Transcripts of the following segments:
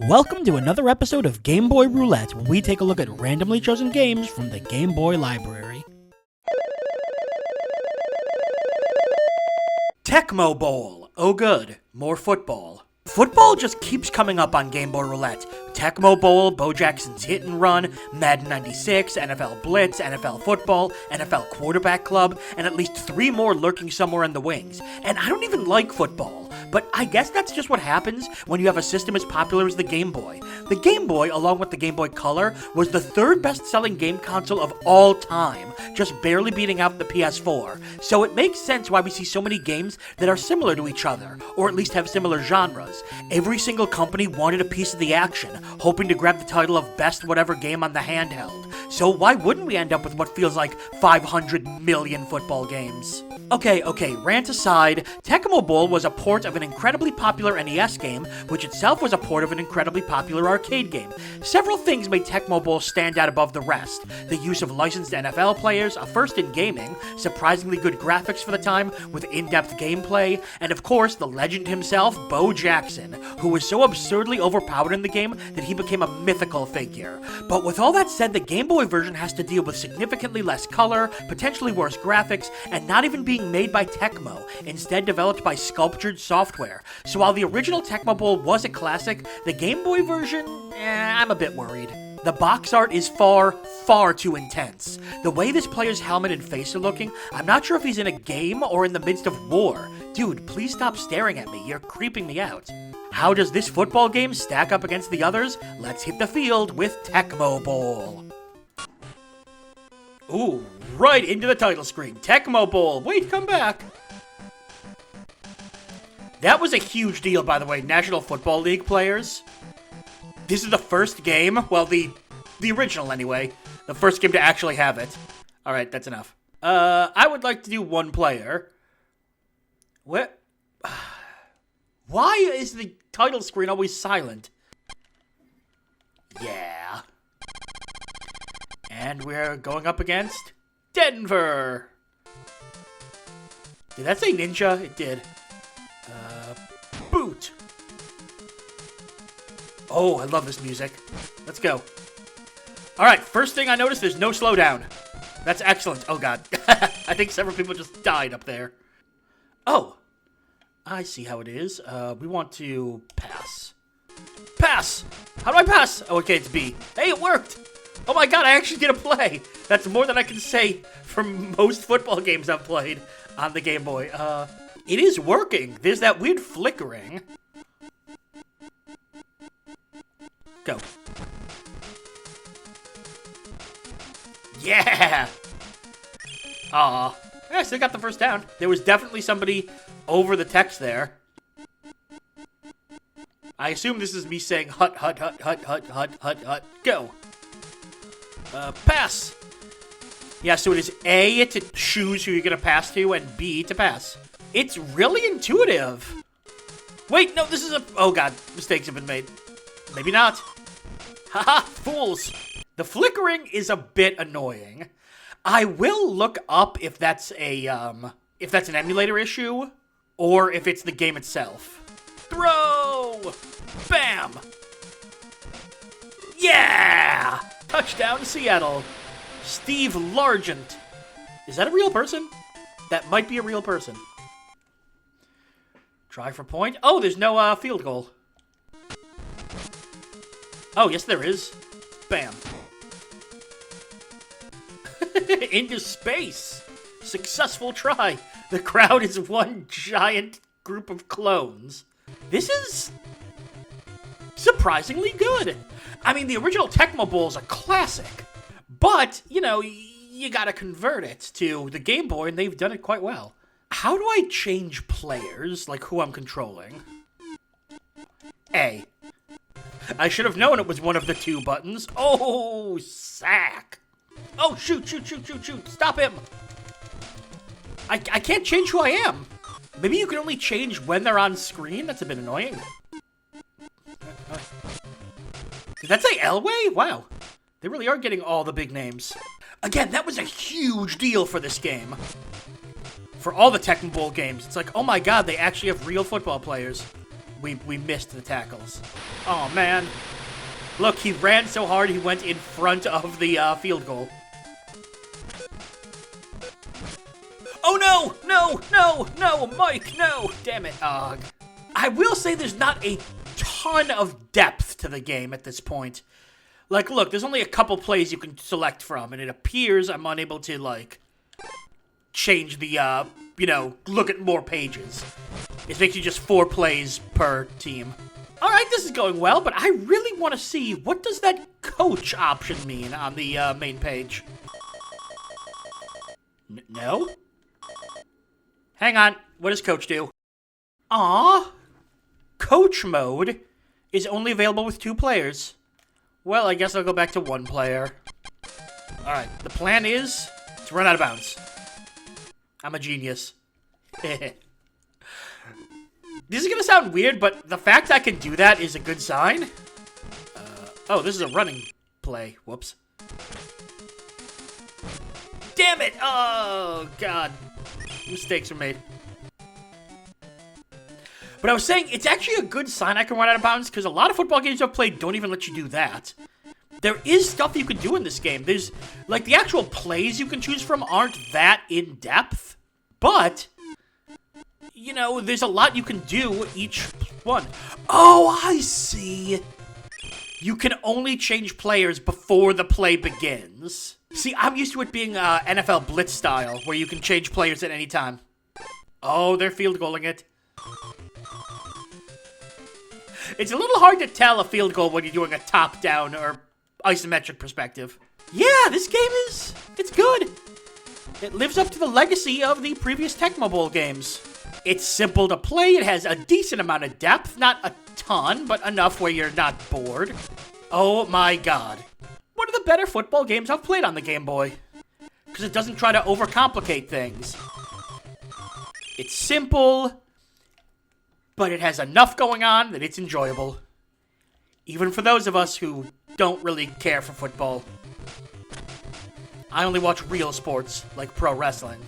Welcome to another episode of Game Boy Roulette, where we take a look at randomly chosen games from the Game Boy library. Tecmo Bowl. Oh good, more football. Football just keeps coming up on Game Boy Roulette. Tecmo Bowl, Bo Jackson's Hit and Run, Madden 96, NFL Blitz, NFL Football, NFL Quarterback Club, and at least 3 more lurking somewhere in the wings. And I don't even like football, but I guess that's just what happens when you have a system as popular as the Game Boy. The Game Boy, along with the Game Boy Color, was the 3rd best-selling game console of all time, just barely beating out the PS4. So it makes sense why we see so many games that are similar to each other, or at least have similar genres. Every single company wanted a piece of the action, hoping to grab the title of best whatever game on the handheld. So why wouldn't we end up with what feels like 500 million football games? Okay, rant aside, Tecmo Bowl was a port of an incredibly popular NES game, which itself was a port of an incredibly popular arcade game. Several things made Tecmo Bowl stand out above the rest. The use of licensed NFL players, a first in gaming, surprisingly good graphics for the time, with in-depth gameplay, and of course, the legend himself, Bo Jackson, who was so absurdly overpowered in the game that he became a mythical figure. But with all that said, the Game Boy version has to deal with significantly less color, potentially worse graphics, and not even being made by Tecmo, instead developed by Sculptured Software. So while the original Tecmo Bowl was a classic, the Game Boy version, I'm a bit worried. The box art is far too intense. The way this player's helmet and face are looking, I'm not sure if he's in a game or in the midst of war. Dude, please stop staring at me, you're creeping me out. How does this football game stack up against the others? Let's hit the field with Tecmo Bowl. Ooh, right into the title screen. Tecmo Bowl. Wait, come back. That was a huge deal, by the way, National Football League players. This is the first game, well, the original anyway, the first game to actually have it. Alright, that's enough. I would like to do one player. What? Why is the title screen always silent? Yeah. And we're going up against Denver. Did that say ninja? It did. Boot. Oh, I love this music. Let's go. Alright, first thing I noticed, there's no slowdown. That's excellent. Oh god. I think several people just died up there. Oh. I see how it is. We want to pass. Pass! How do I pass? Oh, okay, it's B. Hey, it worked! Oh my god, I actually did a play! That's more than I can say for most football games I've played on the Game Boy. It is working. There's that weird flickering. Go. Yeah! Aw. I still got the first down. There was definitely somebody over the text there. I assume this is me saying hut, hut, hut, hut, hut, hut, hut, hut. Go. Pass. Yeah, so it is A to choose who you're gonna pass to, and B to pass. It's really intuitive. Wait, no, this is a... Oh god, mistakes have been made. Maybe not. Haha, fools. The flickering is a bit annoying. I will look up if that's an emulator issue, or if it's the game itself. Throw! Bam! Yeah! Touchdown, Seattle. Steve Largent. Is that a real person? That might be a real person. Try for point. Oh, there's no field goal. Oh, yes, there is. Bam. Into space. Successful try. The crowd is one giant group of clones. This is surprisingly good. I mean, the original Tecmo Bowl is a classic, but, you know, you gotta convert it to the Game Boy, and they've done it quite well. How do I change players, like who I'm controlling? A. I should have known it was one of the 2 buttons. Oh, sack. Oh, shoot. Stop him. I can't change who I am. Maybe you can only change when they're on screen? That's a bit annoying. Did that say Elway? Wow. They really are getting all the big names. Again, that was a huge deal for this game. For all the Tecmo Bowl games. It's like, oh my god, they actually have real football players. we missed the tackles. Oh, man. Look, he ran so hard he went in front of the field goal. Oh, no! No! No! No! Mike, no! Damn it. I will say there's not a ton of depth to the game at this point. Like, look, there's only a couple plays you can select from, and it appears I'm unable to, like, change the, look at more pages. It makes you just 4 plays per team. Alright, this is going well, but I really want to see, what does that coach option mean on the main page? No? Hang on, what does coach do? Aw, coach mode is only available with 2 players. Well, I guess I'll go back to 1 player. Alright, the plan is to run out of bounds. I'm a genius. This is gonna sound weird, but the fact I can do that is a good sign. Oh, this is a running play. Whoops. Damn it! Oh, God. Mistakes were made. But I was saying, it's actually a good sign I can run out of bounds, because a lot of football games I've played don't even let you do that. There is stuff you can do in this game. There's, like, the actual plays you can choose from aren't that in-depth, but, you know, there's a lot you can do each one. Oh, I see. You can only change players before the play begins. See, I'm used to it being NFL Blitz style, where you can change players at any time. Oh, they're field goaling it. It's a little hard to tell a field goal when you're doing a top-down or isometric perspective. Yeah, this game it's good. It lives up to the legacy of the previous Tecmo Bowl games. It's simple to play, it has a decent amount of depth, not a ton, but enough where you're not bored. Oh my god. One of the better football games I've played on the Game Boy. Because it doesn't try to overcomplicate things. It's simple, but it has enough going on that it's enjoyable. Even for those of us who don't really care for football. I only watch real sports, like pro wrestling.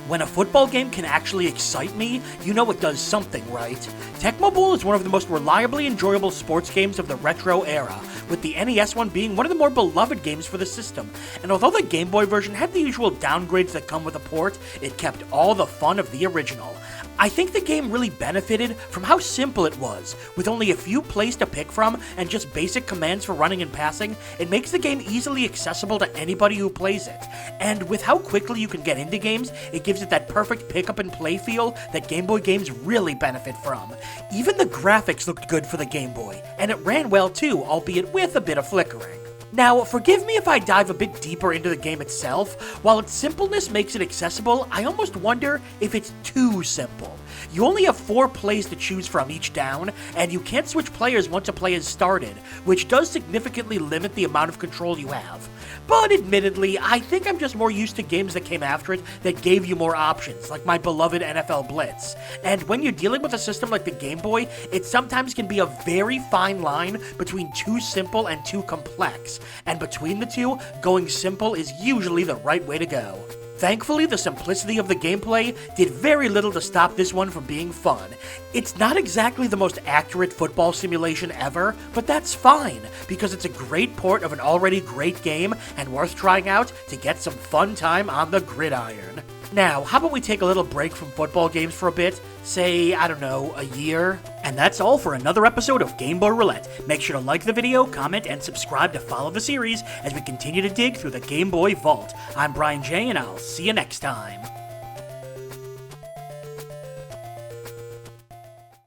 When a football game can actually excite me, you know it does something right. Tecmo Bowl is one of the most reliably enjoyable sports games of the retro era, with the NES one being one of the more beloved games for the system. And although the Game Boy version had the usual downgrades that come with a port, it kept all the fun of the original. I think the game really benefited from how simple it was. With only a few plays to pick from and just basic commands for running and passing, it makes the game easily accessible to anybody who plays it. And with how quickly you can get into games, it gives it that perfect pick up and play feel that Game Boy games really benefit from. Even the graphics looked good for the Game Boy, and it ran well too, albeit with a bit of flickering. Now, forgive me if I dive a bit deeper into the game itself. While its simpleness makes it accessible, I almost wonder if it's too simple. You only have 4 plays to choose from each down, and you can't switch players once a play is started, which does significantly limit the amount of control you have. But admittedly, I think I'm just more used to games that came after it that gave you more options, like my beloved NFL Blitz. And when you're dealing with a system like the Game Boy, it sometimes can be a very fine line between too simple and too complex. And between the two, going simple is usually the right way to go. Thankfully, the simplicity of the gameplay did very little to stop this one from being fun. It's not exactly the most accurate football simulation ever, but that's fine, because it's a great port of an already great game and worth trying out to get some fun time on the gridiron. Now, how about we take a little break from football games for a bit? Say, I don't know, a year? And that's all for another episode of Game Boy Roulette. Make sure to like the video, comment, and subscribe to follow the series as we continue to dig through the Game Boy vault. I'm Brian J, and I'll see you next time.